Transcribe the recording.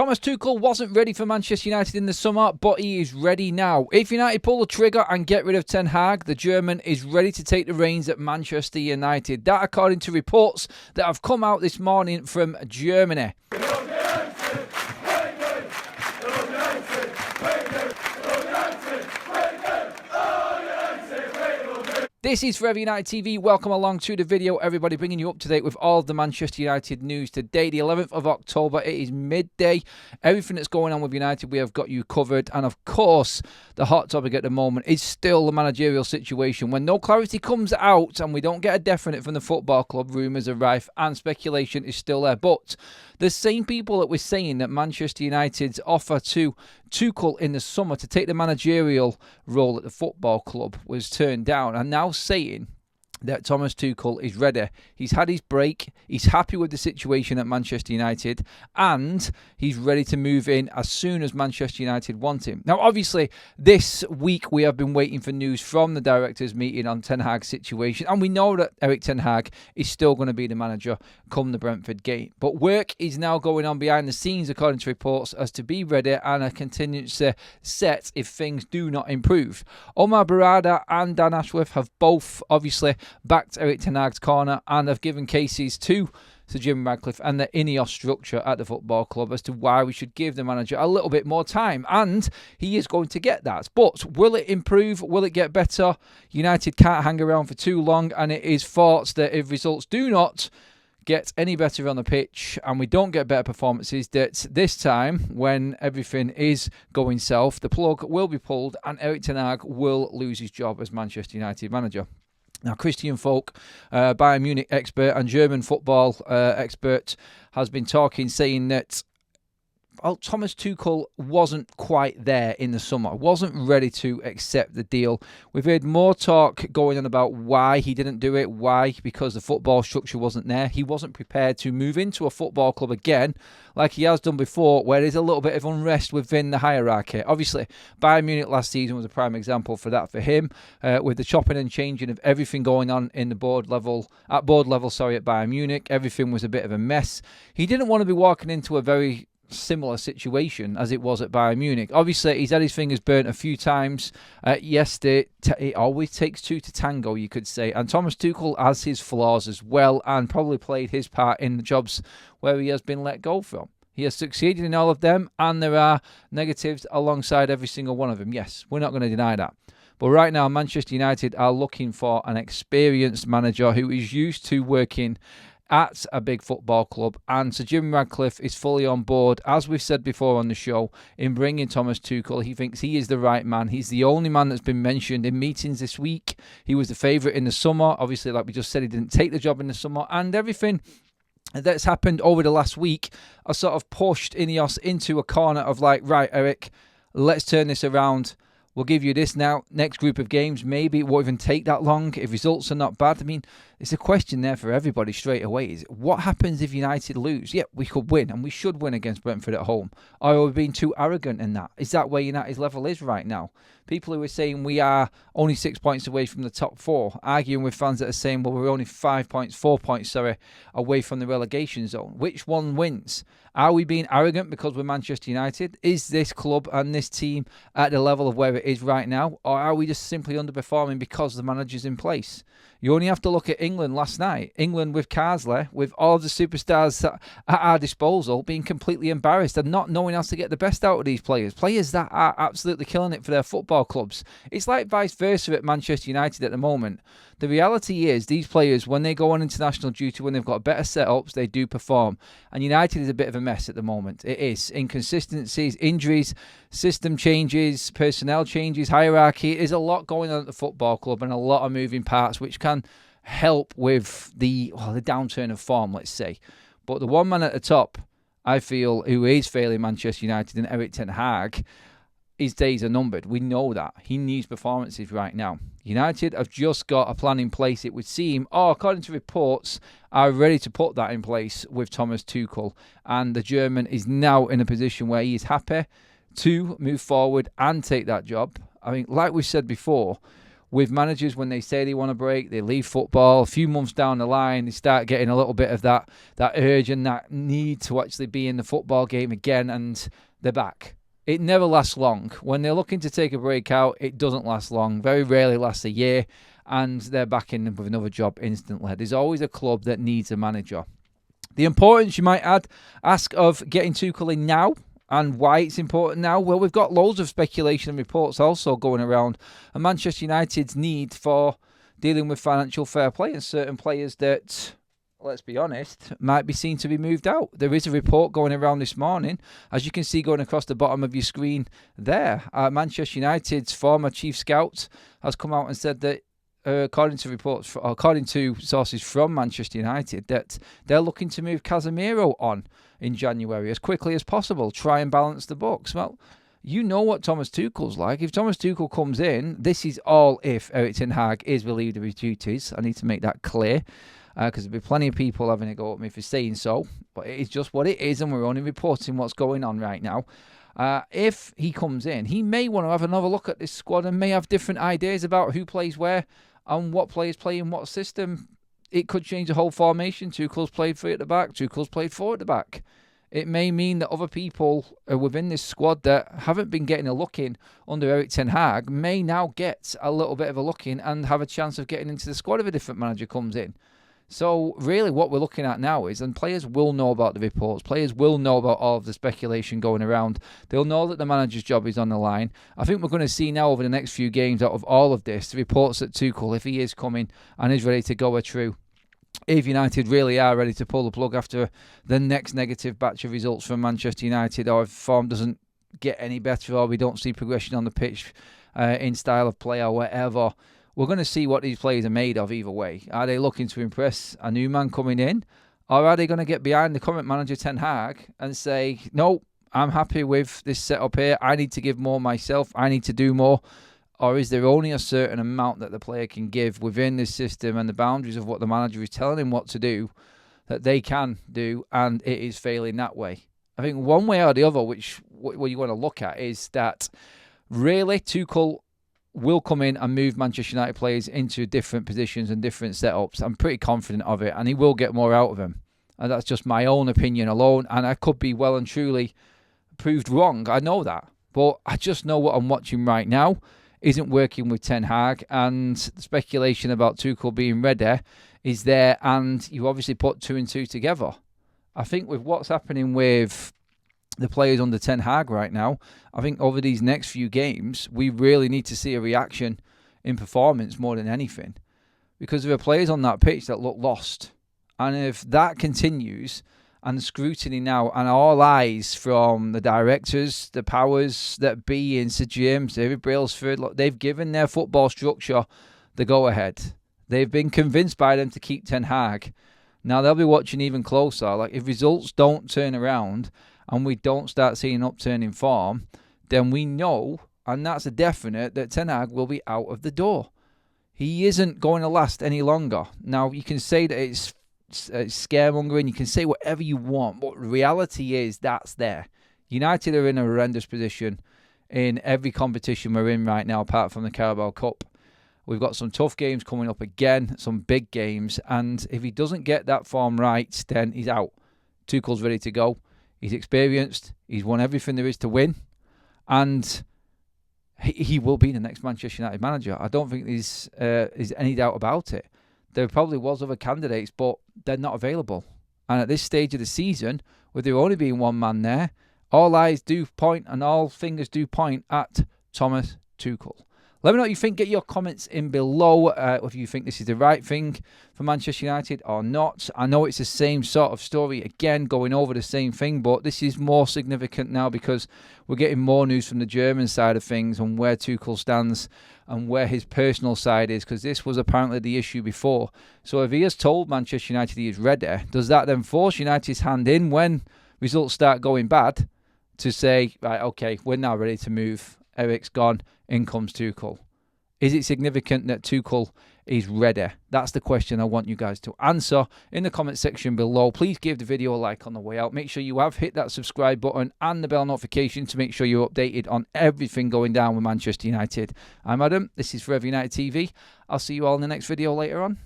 Thomas Tuchel wasn't ready for Manchester United in the summer, but he is ready now. If United pull the trigger and get rid of Ten Hag, the German is ready to take the reins at Manchester United. That according to reports that have come out this morning from Germany. This is Forever United TV. Welcome along to the video, everybody, bringing you up to date with all of the Manchester United news. Today, the 11th of October, it is midday. Everything that's going on with United, we have got you covered. And of course, the hot topic at the moment is still the managerial situation. When no clarity comes out and we don't get a definite from the football club, rumours are rife and speculation is still there. But the same people that were saying that Manchester United's offer to Tuchel in the summer to take the managerial role at the football club was turned down are now saying that Thomas Tuchel is ready. He's had his break, he's happy with the situation at Manchester United, and he's ready to move in as soon as Manchester United want him. Now, obviously, this week we have been waiting for news from the directors' meeting on Ten Hag's situation, and we know that Erik Ten Hag is still going to be the manager come the Brentford game. But work is now going on behind the scenes, according to reports, as to be ready and a contingency set if things do not improve. Omar Barada and Dan Ashworth have both, obviously, backed Erik Ten Hag's corner and have given cases to Sir Jim Ratcliffe and the INEOS structure at the football club as to why we should give the manager a little bit more time, and he is going to get that. But will it improve? Will it get better? United can't hang around for too long, and it is thought that if results do not get any better on the pitch and we don't get better performances, that this time when everything is going south, the plug will be pulled and Erik Ten Hag will lose his job as Manchester United manager. Now, Christian Folk, Bayern Munich expert and German football expert, has been talking, saying that Thomas Tuchel wasn't quite there in the summer, wasn't ready to accept the deal. We've heard more talk going on about why he didn't do it. Why? Because the football structure wasn't there. He wasn't prepared to move into a football club again, like he has done before, where there's a little bit of unrest within the hierarchy. Obviously, Bayern Munich last season was a prime example for that for him, with the chopping and changing of everything going on in the board level at Bayern Munich. Everything was a bit of a mess. He didn't want to be walking into a very similar situation as it was at Bayern Munich. Obviously, he's had his fingers burnt a few times. Yes, it always takes two to tango, you could say. And Thomas Tuchel has his flaws as well and probably played his part in the jobs where he has been let go from. He has succeeded in all of them, and there are negatives alongside every single one of them. Yes, we're not going to deny that. But right now, Manchester United are looking for an experienced manager who is used to working at a big football club, and Sir Jim Ratcliffe is fully on board, as we've said before on the show, in bringing Thomas Tuchel. He thinks he is the right man. He's the only man that's been mentioned in meetings this week. He was the favourite in the summer. Obviously, like we just said, he didn't take the job in the summer, and everything that's happened over the last week are sort of pushed INEOS into a corner of like, right, Erik, let's turn this around. We'll give you this now. Next group of games, maybe it won't even take that long if results are not bad. I mean, it's a question there for everybody straight away. Is what happens if United lose? Yeah, we could win, and we should win against Brentford at home. Or are we being too arrogant in that? Is that where United's level is right now? People who are saying we are only 6 points away from the top four, arguing with fans that are saying, well, we're only 4 points, away from the relegation zone. Which one wins? Are we being arrogant because we're Manchester United? Is this club and this team at the level of where it is right now? Or are we just simply underperforming because the manager's in place? You only have to look at England last night. England with Carsley, with all of the superstars at our disposal, being completely embarrassed and not knowing how to get the best out of these players. Players that are absolutely killing it for their football clubs. It's like vice versa at Manchester United at the moment. The reality is these players, when they go on international duty, when they've got better setups, they do perform. And United is a bit of a mess at the moment. It is. Inconsistencies, injuries, system changes, personnel changes, hierarchy. There's a lot going on at the football club and a lot of moving parts which can help with the downturn of form, let's say. But the one man at the top, I feel, who is failing Manchester United and Erik Ten Hag, his days are numbered. We know that. He needs performances right now. United have just got a plan in place, it would seem, or according to reports, are ready to put that in place with Thomas Tuchel. And the German is now in a position where he is happy to move forward and take that job. I mean, like we said before, with managers, when they say they want to break, they leave football. A few months down the line, they start getting a little bit of that urge and that need to actually be in the football game again, and they're back. It never lasts long. When they're looking to take a break out, it doesn't last long. Very rarely lasts a year, and they're back in with another job instantly. There's always a club that needs a manager. The importance, you might ask, of getting Tuchel in now, and why it's important now. Well, we've got loads of speculation and reports also going around, and Manchester United's need for dealing with financial fair play and certain players that, let's be honest, might be seen to be moved out. There is a report going around this morning, as you can see going across the bottom of your screen there. Manchester United's former chief scout has come out and said that according to sources from Manchester United, that they're looking to move Casemiro on in January as quickly as possible, try and balance the books. Well, you know what Thomas Tuchel's like. If Thomas Tuchel comes in, this is all if Erik Ten Hag is relieved of his duties. I need to make that clear, because there'll be plenty of people having a go at me for saying so, but it is just what it is, and we're only reporting what's going on right now. If he comes in, he may want to have another look at this squad and may have different ideas about who plays where and what players play in what system. It could change the whole formation. Tuchel's played 3 at the back. Tuchel's played 4 at the back. It may mean that other people within this squad that haven't been getting a look in under Erik Ten Hag may now get a little bit of a look in and have a chance of getting into the squad if a different manager comes in. So really what we're looking at now is, and players will know about the reports, players will know about all of the speculation going around. They'll know that the manager's job is on the line. I think we're going to see now over the next few games out of all of this, the reports that Tuchel, if he is coming and is ready to go, are true. If United really are ready to pull the plug after the next negative batch of results from Manchester United, or if form doesn't get any better, or we don't see progression on the pitch in style of play or whatever, we're going to see what these players are made of either way. Are they looking to impress a new man coming in? Or are they going to get behind the current manager Ten Hag and say, no, I'm happy with this setup here. I need to give more myself. I need to do more. Or is there only a certain amount that the player can give within this system and the boundaries of what the manager is telling him what to do that they can do, and it is failing that way? I think one way or the other, which what you want to look at, is that really Tuchel will come in and move Manchester United players into different positions and different setups. I'm pretty confident of it, and he will get more out of them. And that's just my own opinion alone, and I could be well and truly proved wrong. I know that. But I just know what I'm watching right now isn't working with Ten Hag, and the speculation about Tuchel being ready is there, and you obviously put 2 and 2 together. I think with what's happening with the players under Ten Hag right now, I think over these next few games, we really need to see a reaction in performance more than anything. Because there are players on that pitch that look lost. And if that continues, and the scrutiny now, and all eyes from the directors, the powers that be in Sir James, David Brailsford, look, they've given their football structure the go-ahead. They've been convinced by them to keep Ten Hag. Now they'll be watching even closer. Like, if results don't turn around and we don't start seeing an upturn in form, then we know, and that's a definite, that Ten Hag will be out of the door. He isn't going to last any longer. Now, you can say that it's scaremongering, you can say whatever you want, but reality is that's there. United are in a horrendous position in every competition we're in right now, apart from the Carabao Cup. We've got some tough games coming up again, some big games, and if he doesn't get that form right, then he's out. Tuchel's ready to go. He's experienced. He's won everything there is to win, and he will be the next Manchester United manager. I don't think there's any doubt about it. There probably was other candidates, but they're not available. And at this stage of the season, with there only being one man there, all eyes do point and all fingers do point at Thomas Tuchel. Let me know what you think. Get your comments in below if you think this is the right thing for Manchester United or not. I know it's the same sort of story again, going over the same thing, but this is more significant now because we're getting more news from the German side of things on where Tuchel stands and where his personal side is, because this was apparently the issue before. So if he has told Manchester United he is ready, does that then force United's hand in when results start going bad to say, right, okay, we're now ready to move. Erik's gone, in comes Tuchel. Is it significant that Tuchel is ready? That's the question I want you guys to answer in the comment section below. Please give the video a like on the way out. Make sure you have hit that subscribe button and the bell notification to make sure you're updated on everything going down with Manchester United. I'm Adam. This is Forever United TV. I'll see you all in the next video later on.